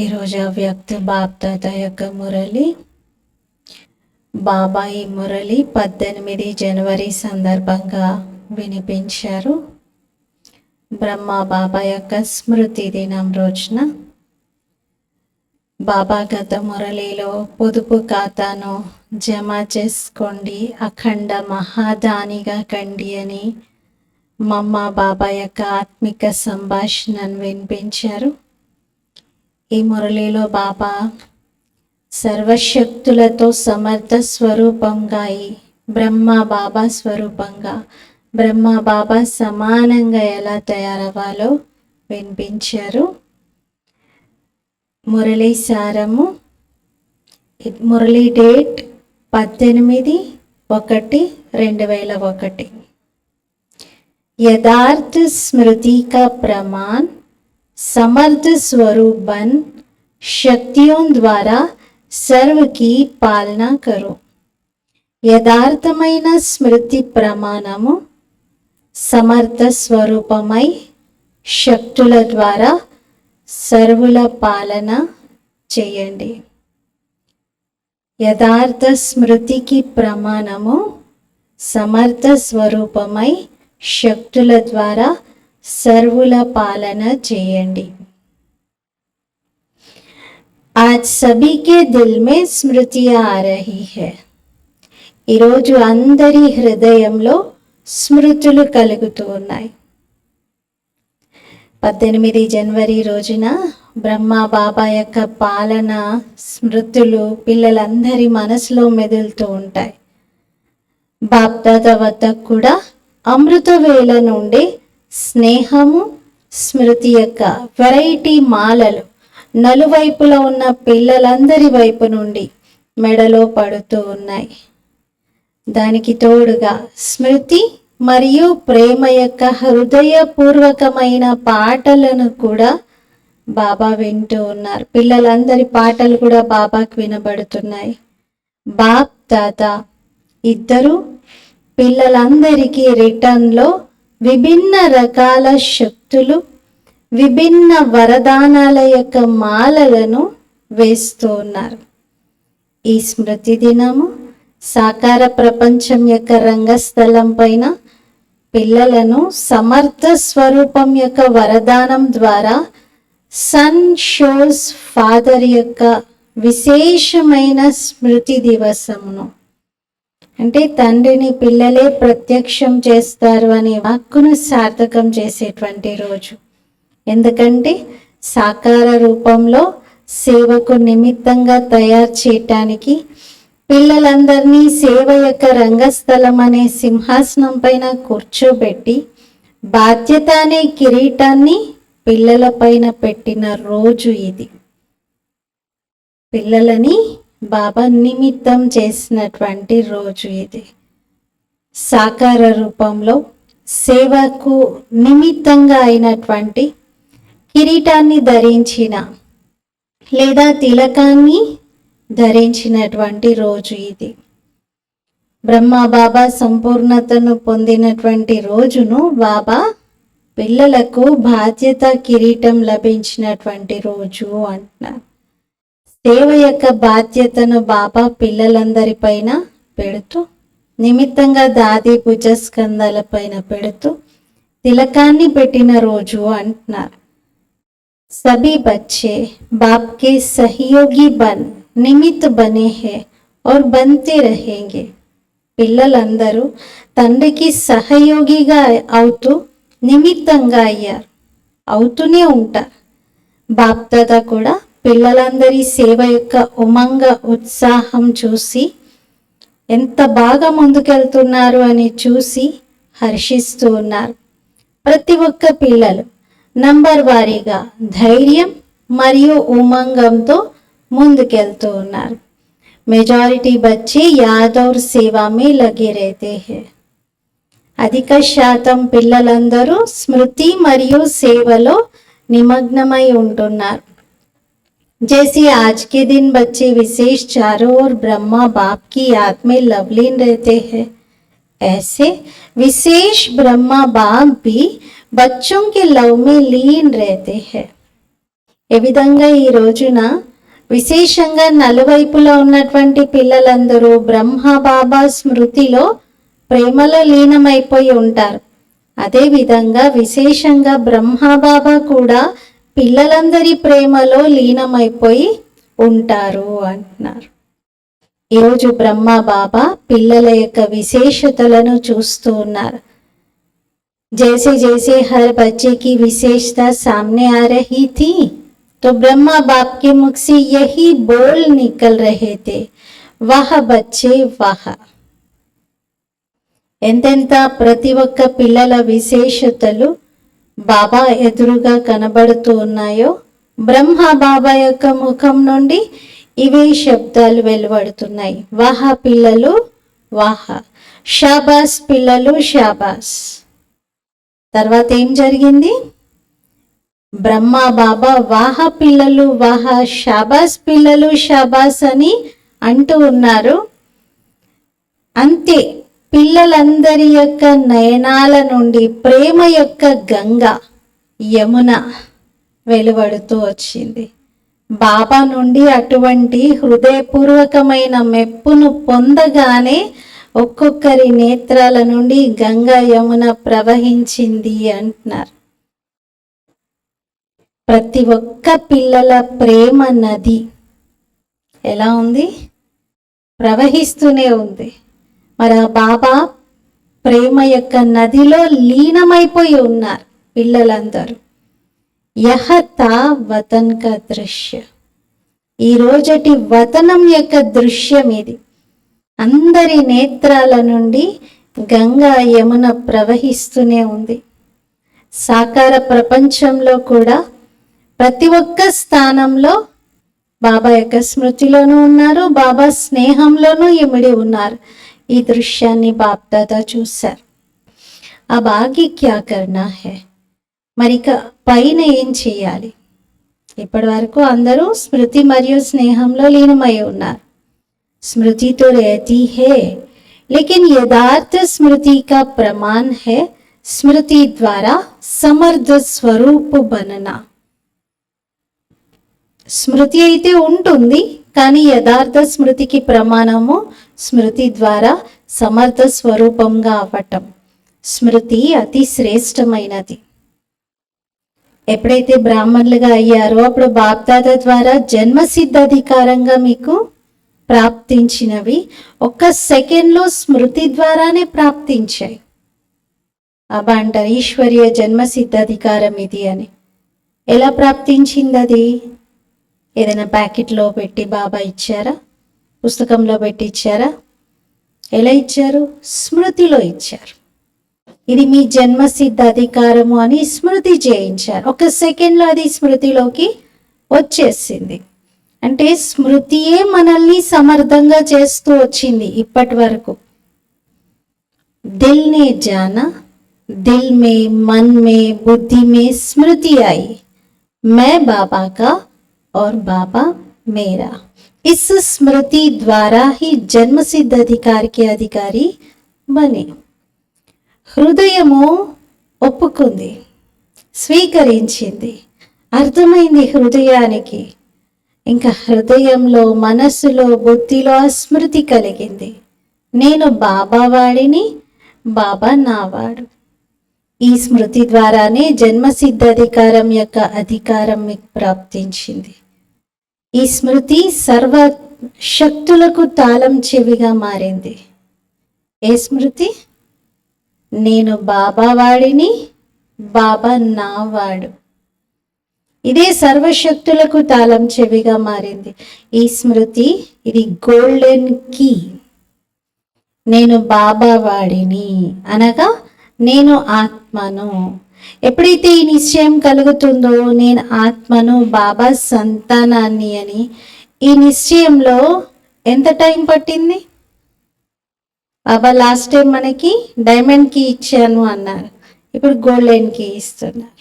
ఈరోజు వ్యక్త బాప్దాత యొక్క మురళి బాబా ఈ మురళి 18 జనవరి సందర్భంగా వినిపించారు. బ్రహ్మ బాబా యొక్క స్మృతి దినం రోజున బాబా గత మురళిలో పొదుపు ఖాతాను జమ చేసుకోండి, అఖండ మహాదానిగా కండి అని మమ్మ బాబా యొక్క ఆత్మిక సంభాషణను వినిపించారు. ఈ మురళిలో బాబా సర్వశక్తులతో సమర్థ స్వరూపంగా ఈ బ్రహ్మ బాబా స్వరూపంగా బ్రహ్మ బాబా సమానంగా ఎలా తయారవ్వాలో వినిపించారు. మురళి సారము, మురళి డేట్ 18/1/2001. यथार्थ स्मृति का प्रमाण समर्थ स्वरूप बन शक्तियों द्वारा सर्व की पालना करो. యథార్థమైన స్మృతి ప్రమాణము సమర్థ స్వరూపమై శక్తుల ద్వారా సర్వుల పాలన చేయండి. యథార్థ స్మృతికి ప్రమాణము సమర్థ స్వరూపమై శక్తుల ద్వారా సర్వుల పాలన చేయండి. आज सभी के दिल में स्मृतियां आ रही है. ఈరోజు అందరి హృదయంలో స్మృతులు కలుగుతూ ఉన్నాయి. 18 జనవరి రోజున బ్రహ్మ బాబా యొక్క పాలన స్మృతులు పిల్లలందరి మనసులో మెదులుతూ ఉంటాయి. బాప్దాద వద్ద కూడా అమృత వేళ నుండి స్నేహము స్మృతి యొక్క వెరైటీ మాలలు నలువైపులో ఉన్న పిల్లలందరి వైపు నుండి మెడలో పడుతూ ఉన్నాయి. దానికి తోడుగా స్మృతి మరియు ప్రేమ యొక్క హృదయపూర్వకమైన పాటలను కూడా బాబా వింటూ ఉన్నారు. పిల్లలందరి పాటలు కూడా బాబాకు వినబడుతున్నాయి. బాప్ దాదా ఇద్దరు పిల్లలందరికీ రిటర్న్లో విభిన్న రకాల శక్తులు, విభిన్న వరదానాల యొక్క మాలలను వేస్తూ ఉన్నారు. ఈ స్మృతి దినము సాకార ప్రపంచం యొక్క రంగస్థలం పైన పిల్లలను సమర్థ స్వరూపం యొక్క వరదానం ద్వారా సన్ షోస్ ఫాదర్ యొక్క విశేషమైన స్మృతి దివసమును, అంటే తండ్రిని పిల్లలే ప్రత్యక్షం చేస్తారు అనే వాక్కును సార్థకం చేసేటువంటి రోజు. ఎందుకంటే సాకార రూపంలో సేవకు నిమిత్తంగా తయారు చేయటానికి పిల్లలందరినీ సేవ యొక్క రంగస్థలం అనే సింహాసనం పైన కూర్చోబెట్టి బాధ్యత అనే కిరీటాన్ని పిల్లల పైన పెట్టిన రోజు ఇది. పిల్లలని బాబా నిమిత్తం చేసినటువంటి రోజు ఇది. సాకార రూపంలో సేవకు నిమిత్తంగా అయినటువంటి కిరీటాన్ని ధరించిన లేదా తిలకాన్ని ధరించినటువంటి రోజు ఇది. బ్రహ్మ బాబా సంపూర్ణతను పొందినటువంటి రోజును బాబా పిల్లలకు బాధ్యత కిరీటం లభించినటువంటి రోజు అంటున్నారు. సేవ యొక్క బాధ్యతను బాబా పిల్లలందరి పైన పెడుతూ నిమిత్తంగా దాది భుజస్కంధాల పైన పెడుతూ తిలకాన్ని పెట్టిన రోజు అంటున్నారు. सभी बच्चे बाप के सहयोगी बन निमित्त बने हैं और बनते रहेंगे. పిల్లలందరూ తండ్రికి సహయోగిగా అవుతూ నిమిత్తంగా అయ్యారు, అవుతూనే ఉంటారు. బాప్దాదా కూడా పిల్లలందరి సేవ యొక్క ఉమంగ ఉత్సాహం చూసి ఎంత బాగా ముందుకెళ్తున్నారు అని చూసి హర్షిస్తూ ఉన్నారు. ప్రతి ఒక్క పిల్లలు నంబర్ వారీగా ధైర్యం మరియు ఉమంగంతో ముందుకెళ్తూ ఉన్నారు. మెజారిటీ బच्चे याद और सेवा में लगे रहते हैं. అధిక శాతం పిల్లలందరూ స్మృతి మరియు సేవలో నిమగ్నమై ఉంటున్నారు. जैसे आज के दिन बच्चे विशेष चारों ओर ब्रह्मा बाप की याद में लवलीन रहते हैं, ऐसे विशेष ब्रह्मा बाप भी बच्चों के लव में लीन रहते हैं. ఏ విధంగా ఈ రోజున విశేషంగా నలువైపులా ఉన్నటువంటి పిల్లలందరూ బ్రహ్మ బాబా స్మృతిలో ప్రేమలో లీనమైపోయి ఉంటారు. అదేవిధంగా విశేషంగా బ్రహ్మ బాబా కూడా పిల్లలందరి ప్రేమలో లీనమైపోయి ఉంటారు అంటున్నారు. ఈరోజు బ్రహ్మ బాబా పిల్లల యొక్క విశేషతలను చూస్తూ ఉన్నారు. जैसे जैसे हर बच्चे की विशेषता सामने आ रही थी तो ब्रह्मा बाप के मुख से यही बोल निकल रहे थे, वाह बच्चे वाह. ఎంతెంత ప్రతి ఒక్క పిల్లల విశేషతలు బాబా ఎదురుగా కనబడుతూ ఉన్నాయో బ్రహ్మ బాబా యొక్క ముఖం నుండి ఇవే శబ్దాలు వెలువడుతున్నాయి. వాహ పిల్లలు వాహ, షాబాస్ పిల్లలు షాబాస్. తర్వాత ఏం జరిగింది? బ్రహ్మ బాబా వాహ పిల్లలు వాహ, షాబాస్ పిల్లలు షాబాస్ అని అంటూ ఉన్నారు. అంతే, పిల్లలందరి యొక్క నయనాల నుండి ప్రేమ యొక్క గంగ యమున వెలువడుతూ వచ్చింది. బాబా నుండి అటువంటి హృదయపూర్వకమైన మెప్పును పొందగానే ఒక్కొక్కరి నేత్రాల నుండి గంగా యమున ప్రవహించింది అంటున్నారు. ప్రతి ఒక్క పిల్లల ప్రేమ నది ఎలా ఉంది? ప్రవహిస్తూనే ఉంది. మరి ఆ బాబా ప్రేమ యొక్క నదిలో లీనమైపోయి ఉన్నారు పిల్లలందరూ. యహతా వతన్ కా దృశ్య, ఈ రోజటి వతనం యొక్క దృశ్యం ఇది. అందరి నేత్రాల నుండి గంగా యమున ప్రవహిస్తూనే ఉంది. సాకార ప్రపంచంలో కూడా ప్రతి ఒక్క స్థానంలో బాబా యొక్క స్మృతిలోనూ ఉన్నారు, బాబా స్నేహంలోనూ ఇమిడి ఉన్నారు. ఈ దృశ్యాన్ని బాప్దాదా చూశారు. అబ్ ఆగే క్యా కర్నా హై, మరిక పైన ఏం చేయాలి? ఇప్పటి వరకు అందరూ స్మృతి మరియు స్నేహంలో లీనమై ఉన్నారు. स्मृति तो रहती है लेकिन यथार्थ स्मृति का प्रमाण है स्मृति द्वारा समर्थ स्वरूप बनना. స్మృతి అయితే ఉంటుంది, కానీ యథార్థ స్మృతికి ప్రమాణము స్మృతి ద్వారా సమర్థ స్వరూపంగా అవ్వటం. స్మృతి అతి శ్రేష్టమైనది. ఎప్పుడైతే బ్రాహ్మణులుగా అయ్యారో అప్పుడు బాప్దాదా ద్వారా జన్మసిద్ధ అధికారంగా మీకు ప్రాప్తించినవి ఒక్క సెకండ్లో స్మృతి ద్వారానే ప్రాప్తించాయి. అబ్బా అంటారు ఈశ్వరీయ జన్మసిద్ధ అధికారం ఇది అని. ఎలా ప్రాప్తించింది అది? ఏదైనా ప్యాకెట్లో పెట్టి బాబా ఇచ్చారా? పుస్తకంలో పెట్టి ఇచ్చారా? ఎలా ఇచ్చారు? స్మృతిలో ఇచ్చారు. ఇది మీ జన్మసిద్ధ అధికారము అని స్మృతి చేయించారు. ఒక సెకండ్లో అది స్మృతిలోకి వచ్చేసింది. అంటే స్మృతియే మనల్ని సమర్థంగా చేస్తూ వచ్చింది ఇప్పటి వరకు. దిల్ నే జానా, దిల్ మే मन में बुद्धि में स्मृति आई, मैं बाबा का और बाबा मेरा. इस स्मृति द्वारा ही जन्म सिद्ध अधिकार के अधिकारी बने. హృదయము ఒప్పుకుంది, స్వీకరించింది, అర్థమైంది హృదయానికి. ఇంకా హృదయంలో, మనస్సులో, బుద్ధిలో ఆ స్మృతి కలిగింది. నేను బాబా వాడిని, బాబా నావాడు. ఈ స్మృతి ద్వారానే జన్మసిద్ధ అధికారం యొక్క అధికారం మీకు ప్రాప్తించింది. ఈ స్మృతి సర్వ శక్తులకు తాళం చెవిగా మారింది. ఏ స్మృతి? నేను బాబా వాడిని, బాబా నావాడు. ఇదే సర్వశక్తులకు తాళం చెవిగా మారింది. ఈ స్మృతి ఇది గోల్డెన్ కీ. నేను బాబా వాడిని అనగా నేను ఆత్మను. ఎప్పుడైతే ఈ నిశ్చయం కలుగుతుందో నేను ఆత్మను, బాబా సంతానాన్ని అని, ఈ నిశ్చయంలో ఎంత టైం పట్టింది? బాబా లాస్ట్ టైం మనకి డైమండ్ కీ ఇచ్చాను అన్నారు, ఇప్పుడు గోల్డెన్ కీ ఇస్తున్నారు.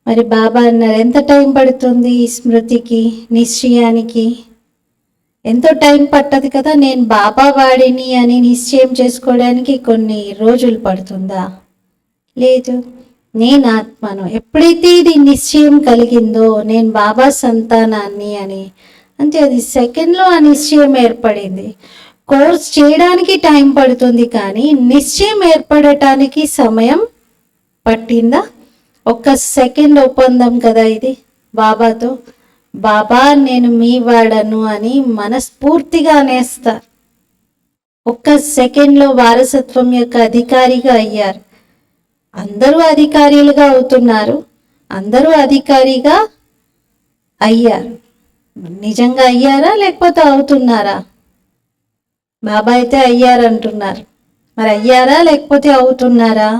మరి బాబా అన్నారు ఎంత టైం పడుతుంది ఈ స్మృతికి, నిశ్చయానికి? ఎంతో టైం పట్టదు కదా. నేను బాబా వాడిని అని నిశ్చయం చేసుకోవడానికి కొన్ని రోజులు పడుతుందా? లేదు. నేను ఆత్మను. ఎప్పుడైతే ఇది నిశ్చయం కలిగిందో నేను బాబా సంతానాన్ని అని, అంటే అది సెకండ్లో ఆ నిశ్చయం ఏర్పడింది. కోర్స్ చేయడానికి టైం పడుతుంది, కానీ నిశ్చయం ఏర్పడటానికి సమయం పట్టిందా? ఒక్క సెకండ్ ఒప్పందం కదా ఇది బాబాతో. బాబా నేను మీ వాడను అని మనస్ఫూర్తిగా అనేస్తారు. ఒక్క సెకండ్లో వారసత్వం యొక్క అధికారిగా అయ్యారు. అందరూ అధికారులుగా అవుతున్నారు, అందరూ అధికారిగా అయ్యారు. నిజంగా అయ్యారా లేకపోతే అవుతున్నారా? బాబా అయితే అయ్యారంటున్నారు, మరి అయ్యారా లేకపోతే అవుతున్నారా?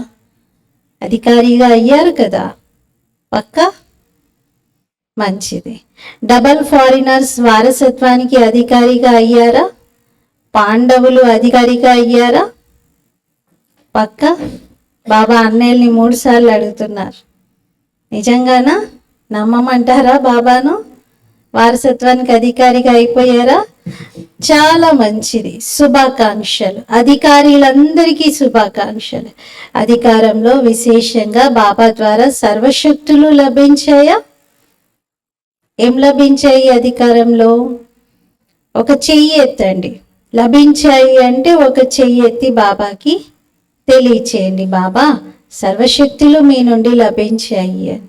అధికారిగా అయ్యారు కదా, పక్కా మంచిది. డబల్ ఫారినర్స్ వారసత్వానికి అధికారిగా అయ్యారా? పాండవులు అధికారిగా అయ్యారా? పక్కా. బాబా అన్నయ్యల్ని 3 సార్లు అడుగుతున్నారు, నిజంగానా? నమ్మమంటారా బాబాను? వారసత్వానికి అధికారిగా అయిపోయారా? చాలా మంచిది, శుభాకాంక్షలు. అధికారులందరికీ శుభాకాంక్షలు. అధికారంలో విశేషంగా బాబా ద్వారా సర్వశక్తులు లభించాయా? ఏం లభించాయి అధికారంలో? ఒక చెయ్యి ఎత్తండి. లభించాయి అంటే ఒక చెయ్యి ఎత్తి బాబాకి తెలియచేయండి, బాబా సర్వశక్తులు మీ నుండి లభించాయి అని.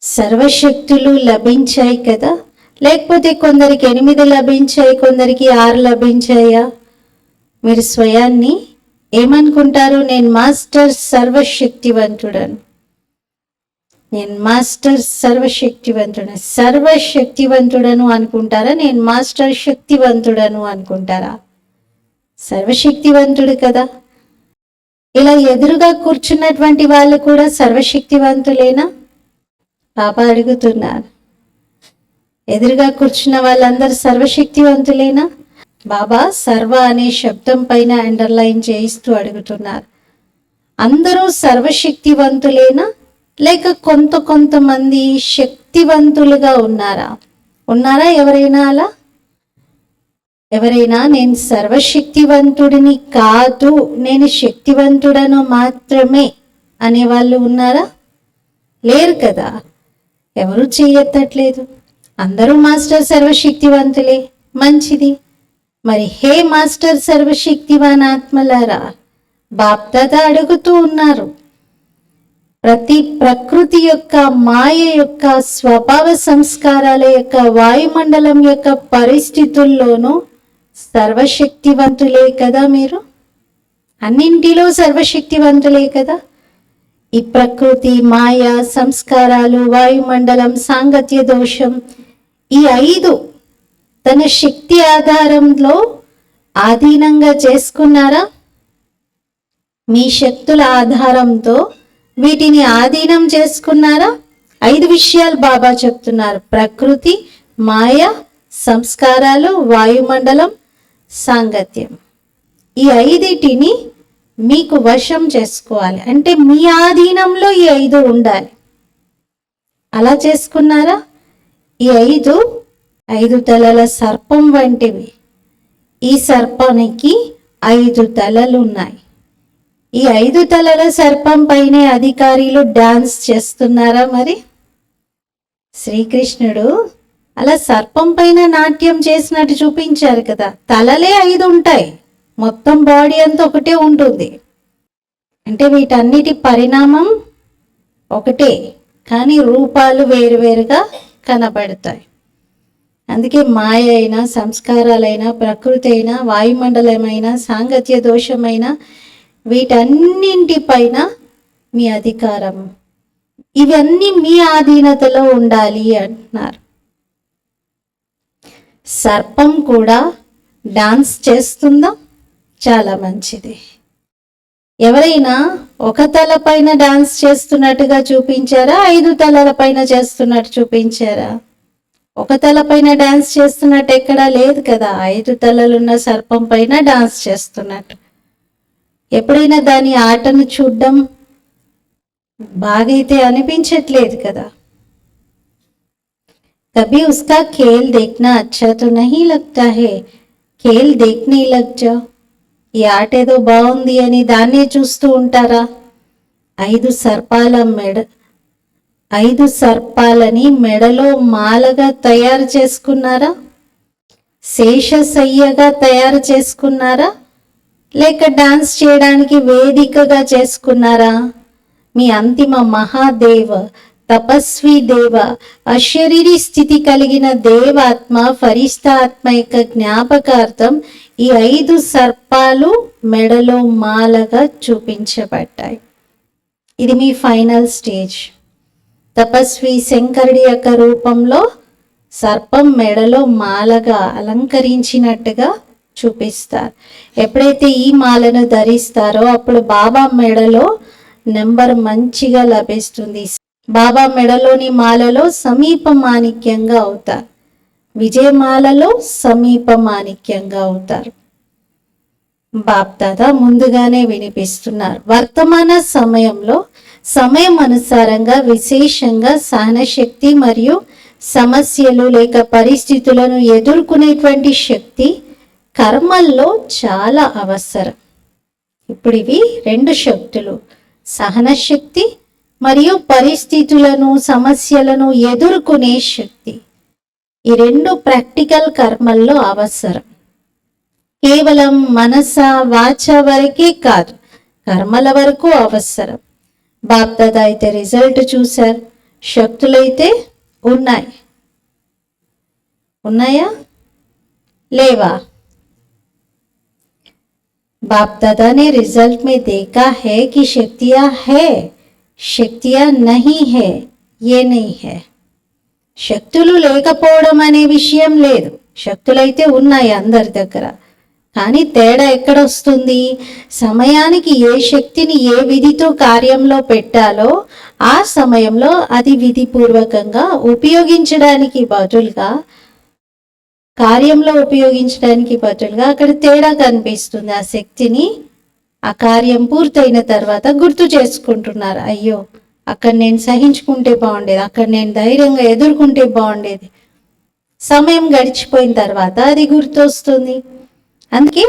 సర్వశక్తులు లభించాయి కదా, లేకపోతే కొందరికి 8 లభించాయి, కొందరికి 6 లభించాయా? మీరు స్వయాన్ని ఏమనుకుంటారు? నేను మాస్టర్ సర్వశక్తివంతుడను, నేను మాస్టర్ సర్వశక్తివంతుడను అనుకుంటారా? నేను మాస్టర్ శక్తివంతుడను అనుకుంటారా? సర్వశక్తివంతుడు కదా. ఇలా ఎదురుగా కూర్చున్నటువంటి వాళ్ళు కూడా సర్వశక్తివంతులేనా? బాబా అడుగుతున్నారు, ఎదురుగా కూర్చున్న వాళ్ళందరూ సర్వశక్తివంతులేనా? బాబా సర్వ అనే శబ్దం పైన అండర్లైన్ చేయిస్తూ అడుగుతున్నారు, అందరూ సర్వశక్తివంతులేనా లేక కొంతమంది శక్తివంతులుగా ఉన్నారా? ఎవరైనా అలా? ఎవరైనా నేను సర్వశక్తివంతుడిని కాదు, నేను శక్తివంతుడను మాత్రమే అనేవాళ్ళు ఉన్నారా? లేరు కదా. ఎవరు చెయ్యెత్తట్లేదు, అందరూ మాస్టర్ సర్వశక్తివంతులే. మంచిది. మరి హే మాస్టర్ సర్వశక్తివాన్ ఆత్మలారా, బాప్దాదా అడుగుతూ ఉన్నారు, ప్రతి ప్రకృతి యొక్క, మాయ యొక్క, స్వభావ సంస్కారాల యొక్క, వాయుమండలం యొక్క పరిస్థితుల్లోనూ సర్వశక్తివంతులే కదా మీరు? అన్నింటిలో సర్వశక్తివంతులే కదా. ఈ ప్రకృతి, మాయ, సంస్కారాలు, వాయుమండలం, సాంగత్య దోషం, ఈ 5 తన శక్తి ఆధారంలో ఆధీనంగా చేసుకున్నారా? మీ శక్తుల ఆధారంతో వీటిని ఆధీనం చేసుకున్నారా? 5 విషయాలు బాబా చెప్తున్నారు, ప్రకృతి, మాయ, సంస్కారాలు, వాయుమండలం, సాంగత్యం. ఈ 5టిని మీకు వశం చేసుకోవాలి, అంటే మీ ఆధీనంలో ఈ 5 ఉండాలి. అలా చేసుకున్నారా? ఈ 5 తలల సర్పం వంటివి. ఈ సర్పానికి 5 తలలు ఉన్నాయి. ఈ 5 తలల సర్పం పైనే అధికారులు డాన్స్ చేస్తున్నారా? మరి శ్రీకృష్ణుడు అలా సర్పం పైన నాట్యం చేసినట్టు చూపించారు కదా. తలలే 5 ఉంటాయి, మొత్తం బాడీ అంతా ఒకటే ఉంటుంది. అంటే వీటన్నిటి పరిణామం ఒకటే, కానీ రూపాలు వేరువేరుగా కనబడతాయి. అందుకే మాయ అయినా, సంస్కారాలైనా, ప్రకృతి అయినా, వాయుమండలమైన, సాంగత్య దోషమైన, వీటన్నింటిపైన మీ అధికారం, ఇవన్నీ మీ ఆధీనతలో ఉండాలి అంటున్నారు. సర్పం కూడా డాన్స్ చేస్తుందా? చాలా మంచిది. ఎవరైనా ఒక తల పైన డాన్స్ చేస్తున్నట్టుగా చూపించారా? 5 తలల పైన చేస్తున్నట్టు చూపించారా? ఒక తల పైన డాన్స్ చేస్తున్నట్టు ఎక్కడా లేదు కదా. 5 తలలున్న సర్పం పైన డాన్స్ చేస్తున్నట్టు. ఎప్పుడైనా దాని ఆటను చూడడం బాగైతే అనిపించట్లేదు కదా. कभी उसका खेल देखना अच्छा तो नहीं लगता है, खेल देखने लग जाओ. ఈ ఆట ఏదో బాగుంది అని దాన్నే చూస్తూ ఉంటారా? ఐదు సర్పాలని మెడలో మాలగా తయారు చేసుకున్నారా? శేషశయ్యగా తయారు చేసుకున్నారా? లేక డాన్స్ చేయడానికి వేదికగా చేసుకున్నారా? మీ అంతిమ మహాదేవ, తపస్వి దేవ, అశరీరి స్థితి కలిగిన దేవాత్మ, ఫరిష్టాత్మ యొక్క జ్ఞాపకార్థం ఈ 5 సర్పాలు మెడలో మాలగా చూపించబడ్డాయి. ఇది మీ ఫైనల్ స్టేజ్. తపస్వి శంకరుడి యొక్క రూపంలో సర్పం మెడలో మాలగా అలంకరించినట్టుగా చూపిస్తారు. ఎప్పుడైతే ఈ మాలను ధరిస్తారో అప్పుడు బాబా మెడలో నెంబర్ మంచిగా లభిస్తుంది. బాబా మెడలోని మాలలో సమీప మాణిక్యంగా అవుతారు. విజయమాలలో సమీప మాణిక్యంగా అవుతారు. బాప్దాదా ముందుగానే వినిపిస్తున్నారు. వర్తమాన సమయంలో సమయం అనుసారంగా విశేషంగా సహనశక్తి మరియు సమస్యలు లేక పరిస్థితులను ఎదుర్కొనేటువంటి శక్తి కర్మల్లో చాలా అవసరం. ఇప్పుడు ఇవి 2 శక్తులు, సహనశక్తి మరియు పరిస్థితులను సమస్యలను ఎదుర్కొనే శక్తి. ఈ 2 ప్రాక్టికల్ కర్మల్లో అవసరం. కేవలం మనస వాచ వరకే కాదు, కర్మల వరకు అవసరం. బాప్దాదా అయితే రిజల్ట్ చూశారు. శక్తులైతే ఉన్నాయా లేవా? बाप दादा ने रिजल्ट में देखा है कि शक्तियां है, शक्तियां नहीं है, ये नहीं है. శక్తులు లేకపోవడం అనే విషయం లేదు. శక్తులైతే ఉన్నాయి అందరి దగ్గర. కానీ తేడా ఎక్కడొస్తుంది? సమయానికి ఏ శక్తిని ఏ విధితో కార్యంలో పెట్టాలో ఆ సమయంలో అది విధిపూర్వకంగా ఉపయోగించడానికి బదులుగా అక్కడ తేడా కనిపిస్తుంది. ఆ శక్తిని ఆ కార్యం పూర్తయిన తర్వాత గుర్తు చేసుకుంటున్నారు. అయ్యో, అక్కడ నేను సహించుకుంటే బాగుండేది, అక్కడ నేను ధైర్యంగా ఎదుర్కొంటే బాగుండేది. సమయం గడిచిపోయిన తర్వాత అది గుర్తొస్తుంది. అందుకే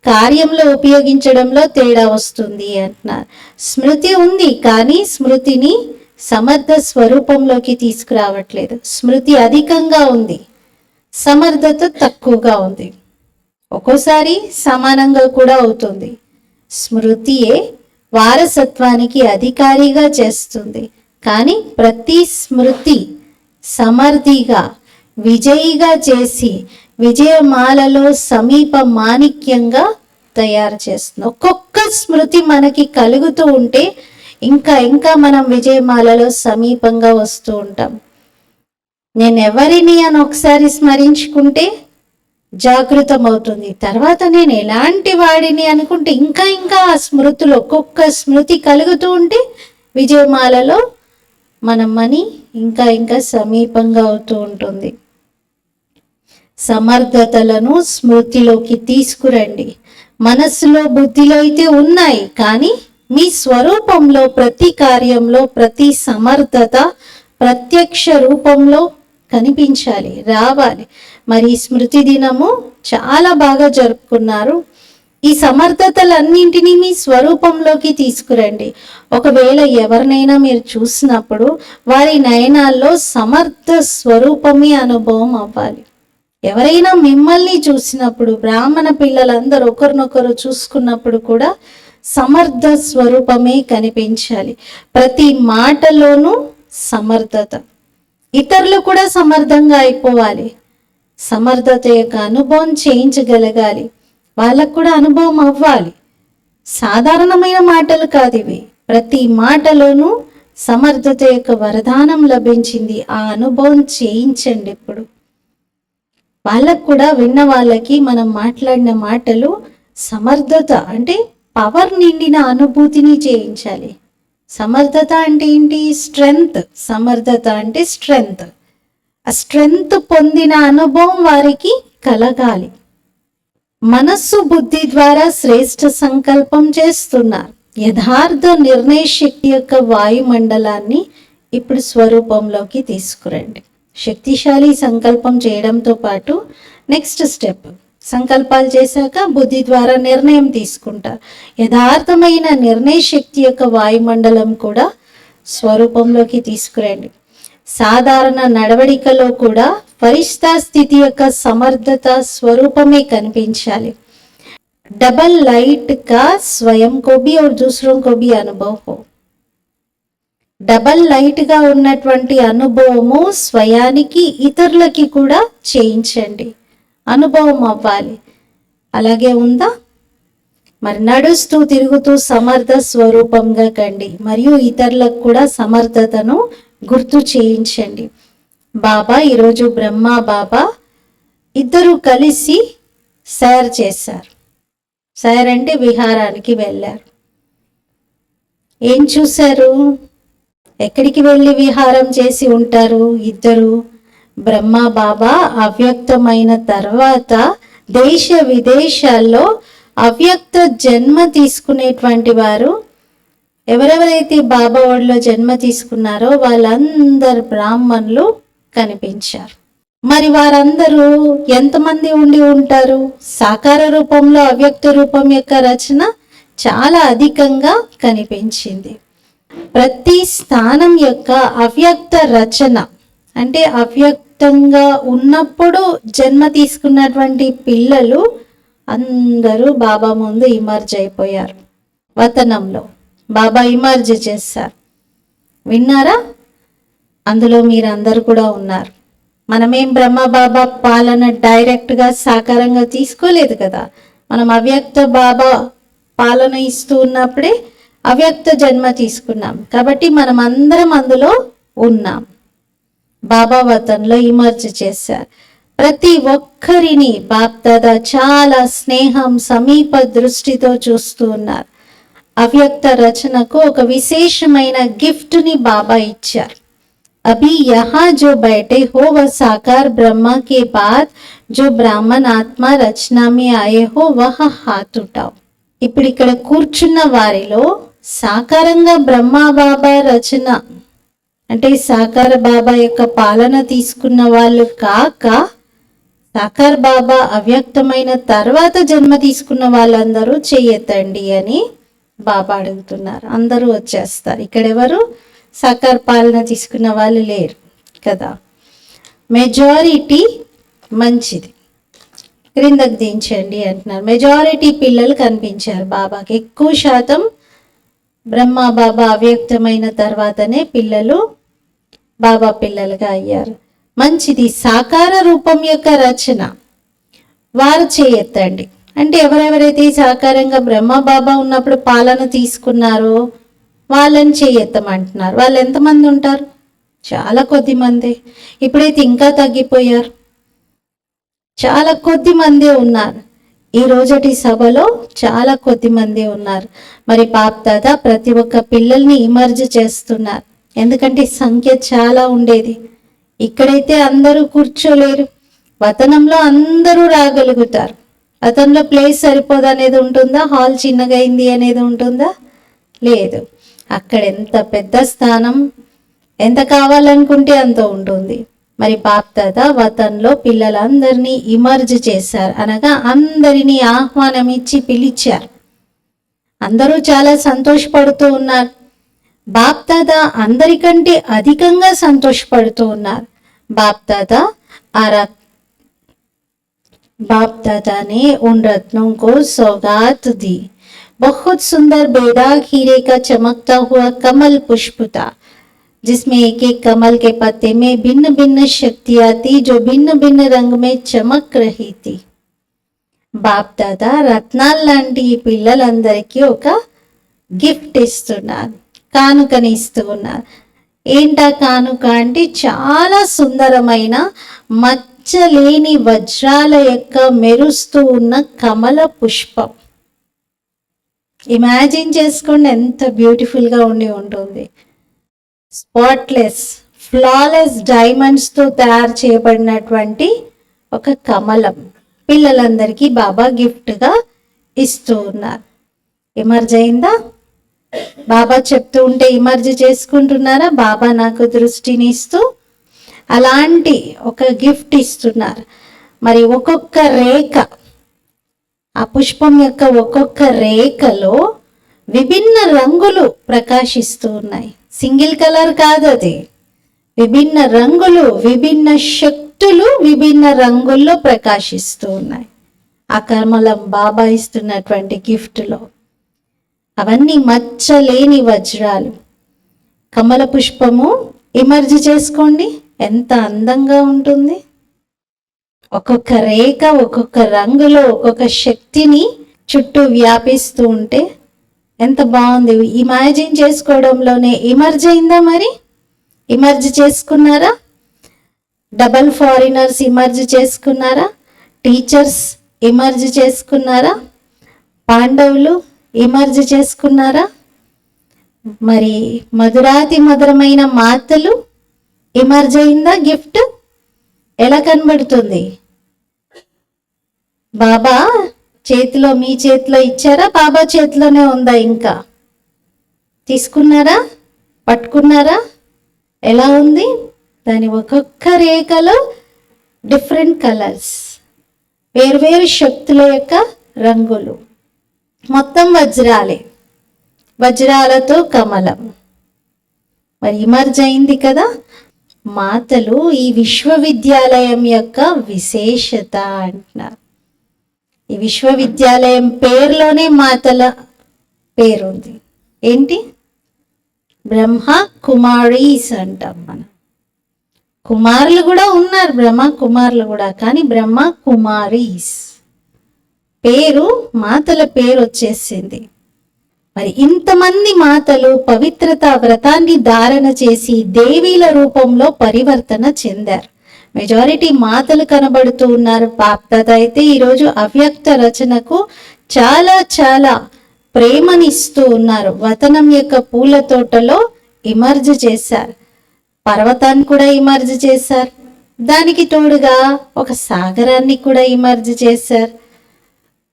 కార్యంలో ఉపయోగించడంలో తేడా వస్తుంది అంటున్నారు. స్మృతి ఉంది, కానీ స్మృతిని సమర్థ స్వరూపంలోకి తీసుకురావట్లేదు. స్మృతి అధికంగా ఉంది, సమర్థత తక్కువగా ఉంది. ఒక్కోసారి సమానంగా కూడా అవుతుంది. స్మృతియే వారసత్వానికి అధికారిగా చేస్తుంది. కానీ ప్రతి స్మృతి సమర్థిగా విజయిగా చేసి విజయమాలలో సమీప మాణిక్యంగా తయారు చేస్తుంది. ఒక్కొక్క స్మృతి మనకి కలుగుతూ ఉంటే ఇంకా మనం విజయమాలలో సమీపంగా వస్తూ ఉంటాం. నేను ఎవరిని అని ఒకసారి స్మరించుకుంటే జాగృతం అవుతుంది. తర్వాత నేను ఎలాంటి వాడిని అనుకుంటే ఇంకా ఆ స్మృతులు ఒక్కొక్క స్మృతి కలుగుతూ ఉంటే విజయమాలలో మనం మని ఇంకా సమీపంగా అవుతూ ఉంటుంది. సమర్థతలను స్మృతిలోకి తీసుకురండి. మనస్సులో బుద్ధిలో అయితే ఉన్నాయి, కానీ మీ స్వరూపంలో ప్రతి కార్యంలో ప్రతి సమర్థత ప్రత్యక్ష రూపంలో కనిపించాలి, రావాలి. మరి స్మృతి దినము చాలా బాగా జరుపుకున్నారు. ఈ సమర్థతలన్నింటినీ మీ స్వరూపంలోకి తీసుకురండి. ఒకవేళ ఎవరినైనా మీరు చూసినప్పుడు వారి నయనాల్లో సమర్థ స్వరూపమే అనుభవం అవ్వాలి. ఎవరైనా మిమ్మల్ని చూసినప్పుడు, బ్రాహ్మణ పిల్లలందరూ ఒకరినొకరు చూసుకున్నప్పుడు కూడా సమర్థ స్వరూపమే కనిపించాలి. ప్రతి మాటలోనూ సమర్థత. ఇతరులు కూడా సమర్థంగా అయిపోవాలి. సమర్థత యొక్క అనుభవం చేయించగలగాలి. వాళ్ళకు కూడా అనుభవం అవ్వాలి. సాధారణమైన మాటలు కాదు ఇవి. ప్రతి మాటలోనూ సమర్థత యొక్క వరదానం లభించింది. ఆ అనుభవం చేయించండి. ఇప్పుడు వాళ్ళకు కూడా విన్న వాళ్ళకి మనం మాట్లాడిన మాటలు సమర్థత అంటే పవర్ నిండిన అనుభూతిని చేయించాలి. సమర్థత అంటే ఏంటి? స్ట్రెంగ్త్. సమర్థత అంటే స్ట్రెంగ్త్. ఆ స్ట్రెంగ్త్ పొందిన అనుభవం వారికి కలగాలి. మనస్సు బుద్ధి ద్వారా శ్రేష్ఠ సంకల్పం చేస్తున్నారు. యథార్థ నిర్ణయ శక్తి యొక్క వాయుమండలాన్ని ఇప్పుడు స్వరూపంలోకి తీసుకురండి. శక్తిశాలి సంకల్పం చేయడంతో పాటు నెక్స్ట్ స్టెప్ సంకల్పాలు చేశాక బుద్ధి ద్వారా నిర్ణయం తీసుకుంటారు. యథార్థమైన నిర్ణయ శక్తి యొక్క వాయుమండలం కూడా స్వరూపంలోకి తీసుకురండి. సాధారణ నడవడికలో కూడా ఫరిష్తా స్థితి యొక్క సమర్థత స్వరూపమే కనిపించాలి. डबल लाइट का स्वयं को भी और दूसरों को भी अनुभव हो. డబల్ లైట్ గా ఉన్నటువంటి అనుభవము స్వయానికి ఇతరులకి కూడా చేయించండి, అనుభవం అవ్వాలి. అలాగే ఉందా? మరి నడుస్తూ తిరుగుతూ సమర్థ స్వరూపంగా కండి మరియు ఇతరులకు కూడా సమర్థతను గుర్తు చేయించండి. బాబా ఈరోజు బ్రహ్మ బాబా ఇద్దరు కలిసి సైర్ చేశారు. సైర్ అంటే విహారానికి వెళ్ళారు. ఏం చూశారు? ఎక్కడికి వెళ్ళి విహారం చేసి ఉంటారు ఇద్దరు? బ్రహ్మ బాబా అవ్యక్తమైన తర్వాత దేశ విదేశాల్లో అవ్యక్త జన్మ తీసుకునేటువంటి వారు ఎవరెవరైతే బాబా ఒడిలో జన్మ తీసుకున్నారో వాళ్ళందరు బ్రాహ్మణులు కనిపించారు. మరి వారందరూ ఎంతమంది ఉండి ఉంటారు? సాకార రూపంలో అవ్యక్త రూపం యొక్క రచన చాలా అధికంగా కనిపించింది. ప్రతి స్థానం యొక్క అవ్యక్త రచన అంటే అవ్యక్తంగా ఉన్నప్పుడు జన్మ తీసుకున్నటువంటి పిల్లలు అందరూ బాబా ముందు ఇమర్జ్ అయిపోయారు. వతనంలో బాబా ఇమర్జ్ చేశారు. విన్నారా? అందులో మీరందరూ కూడా ఉన్నారు. మనమేం బ్రహ్మ బాబా పాలన డైరెక్ట్గా సాకారంగా తీసుకోలేదు కదా. మనం అవ్యక్త బాబా పాలన ఇస్తూ ఉన్నప్పుడే అవ్యక్త జన్మ తీసుకున్నాం. కాబట్టి మనం అందరం అందులో ఉన్నాం. బాబా వతంలో ఇమర్జ్ చేశారు. ప్రతి ఒక్కరిని బాప్దాదా చాలా స్నేహం సమీప దృష్టితో చూస్తూ ఉన్నారు. అవ్యక్త రచనకు ఒక విశేషమైన గిఫ్ట్ని బాబా ఇచ్చారు. अभी यहाँ जो बैठे हो वह साकार ब्रह्मा के बाद जो ब्राह्मण आत्मा रचना में आए हो वह हाथ उठाओ. ఇప్పుడు ఇక్కడ కూర్చున్న వారిలో సాకారంగా బ్రహ్మ బాబా రచన అంటే సాకార బాబా యొక్క పాలన తీసుకున్న వాళ్ళు కాక సాకార్ బాబా అవ్యక్తమైన తర్వాత జన్మ తీసుకున్న వాళ్ళందరూ చెయ్యెత్తండి అని బాబా అడుగుతున్నారు. అందరూ వచ్చేస్తారు. ఇక్కడెవరు సాకార్ పాలన తీసుకున్న వాళ్ళు లేరు కదా. మెజారిటీ మంచిది, క్రిందకు దించండి అంటున్నారు. మెజారిటీ పిల్లలు కనిపించారు బాబాకి. ఎక్కువ శాతం బ్రహ్మ బాబా అవ్యక్తమైన తర్వాతనే పిల్లలు బాబా పిల్లలుగా అయ్యారు. మంచిది. సాకార రూపం యొక్క రచన వారు చేయెత్తండి. అంటే ఎవరెవరైతే సాకారంగా బ్రహ్మ బాబా ఉన్నప్పుడు పాలన తీసుకున్నారో వాళ్ళని చేయెత్తమంటున్నారు. వాళ్ళు ఎంతమంది ఉంటారు? చాలా కొద్ది మంది. ఇప్పుడైతే ఇంకా తగ్గిపోయారు. చాలా కొద్ది మంది ఉన్నారు. ఈ రోజటి సభలో చాలా కొద్ది మంది ఉన్నారు. మరి బాప్ దాదా ప్రతి ఒక్క పిల్లల్ని ఇమర్జ్ చేస్తున్నారు. ఎందుకంటే సంఖ్య చాలా ఉండేది. ఇక్కడైతే అందరూ కూర్చోలేరు. వతనంలో అందరూ రాగలుగుతారు. వతనంలో ప్లేస్ సరిపోదనేది ఉంటుందా? హాల్ చిన్నగా అయింది అనేది ఉంటుందా? లేదు. అక్కడ ఎంత పెద్ద స్థానం, ఎంత కావాలనుకుంటే అంత ఉంటుంది. మరి బాప్ దాదా వతన్లో పిల్లలందరినీ ఇమర్జ్ చేశారు. అనగా అందరినీ ఆహ్వానం ఇచ్చి పిలిచారు. అందరూ చాలా సంతోషపడుతూ ఉన్నారు. బాప్ దాదా అందరికంటే అధికంగా సంతోషపడుతూ ఉన్నారు. బాప్ దాదా बाप दादा ने उन रत्नों को सौगात दी. बहुत सुंदर बेदाग हीरे का चमकता हुआ कमल पुष्प था, जिसमें एक एक कमल के पत्ते में भिन्न भिन्न शक्तियां थी जो भिन्न भिन्न रंग में चमक रही थी. బాప్ దాదా రత్నాల లాంటి ఈ పిల్లలందరికీ ఒక గిఫ్ట్ ఇస్తున్నారు, కానుకని ఇస్తూ ఉన్నారు. ఏంటా కానుక అంటే చాలా సుందరమైన మచ్చలేని వజ్రాల యొక్క మెరుస్తూ ఉన్న కమల పుష్పం. ఇమాజిన్ చేసుకోండి ఎంత బ్యూటిఫుల్గా ఉంటుంది. స్పాట్లెస్ ఫ్లాలెస్ డైమండ్స్తో తయారు చేయబడినటువంటి ఒక కమలం పిల్లలందరికీ బాబా గిఫ్ట్గా ఇస్తూ ఉన్నారు. ఇమర్జ్ అయిందా? బాబా చెప్తూ ఉంటే ఇమర్జ్ చేసుకుంటున్నారా? బాబా నాకు దృష్టిని ఇస్తూ అలాంటి ఒక గిఫ్ట్ ఇస్తున్నారు. మరి ఒక్కొక్క రేఖ ఆ పుష్పం యొక్క ఒక్కొక్క రేఖలో విభిన్న రంగులు ప్రకాశిస్తూ ఉన్నాయి. సింగిల్ కలర్ కాదు అది, విభిన్న రంగులు, విభిన్న శక్తులు విభిన్న రంగుల్లో ప్రకాశిస్తూ ఉన్నాయి. ఆ కమలం బాబా ఇస్తున్నటువంటి గిఫ్ట్లో అవన్నీ మచ్చలేని వజ్రాలు. కమల పుష్పము ఇమర్జ్ చేసుకోండి, ఎంత అందంగా ఉంటుంది. ఒక్కొక్క రేఖ ఒక్కొక్క రంగులో ఒక్కొక్క శక్తిని చుట్టూ వ్యాపిస్తూ ఉంటే ఎంత బాగుంది. ఇమాజిన్ చేసుకోవడంలోనే ఇమర్జ్ అయిందా? మరి ఇమర్జ్ చేసుకున్నారా? డబల్ ఫారినర్స్ ఇమర్జ్ చేసుకున్నారా? టీచర్స్ ఇమర్జ్ చేసుకున్నారా? పాండవులు ఇమర్జ్ చేసుకున్నారా? మరి మధురాతి మధురమైన మాతలు ఇమర్జ్ అయిందా? గిఫ్ట్ ఎలా కనబడుతుంది? బాబా చేతిలో, మీ చేతిలో ఇచ్చారా? బాబా చేతిలోనే ఉందా? ఇంకా తీసుకున్నారా? పట్టుకున్నారా? ఎలా ఉంది? దాని ఒక్కొక్క రేఖలో డిఫరెంట్ కలర్స్, వేర్వేరు శక్తుల యొక్క రంగులు, మొత్తం వజ్రాలే, వజ్రాలతో కమలం. మరి ఇమర్జ్ అయింది కదా. మాతలు ఈ విశ్వవిద్యాలయం యొక్క విశేషత అంటున్నారు. ఈ విశ్వవిద్యాలయం పేరులోనే మాతల పేరుంది. ఏంటి? బ్రహ్మ కుమారీస్ అంటాం మనం. కుమారులు కూడా ఉన్నారు, బ్రహ్మ కుమారులు కూడా, కానీ బ్రహ్మ కుమారీస్ పేరు, మాతల పేరు వచ్చేసింది. మరి ఇంతమంది మాతలు పవిత్రత వ్రతాన్ని ధారణ చేసి దేవీల రూపంలో పరివర్తన చెందారు. మెజారిటీ మాతలు కనబడుతూ ఉన్నారు. బాప్దాదా అయితే ఈరోజు అవ్యక్త రచనకు చాలా చాలా ప్రేమనిస్తూ ఉన్నారు. వతనం యొక్క పూల తోటలో ఇమర్జ్ చేశారు, పర్వతాన్ని కూడా ఇమర్జ్ చేశారు, దానికి తోడుగా ఒక సాగరాన్ని కూడా ఇమర్జ్ చేశారు.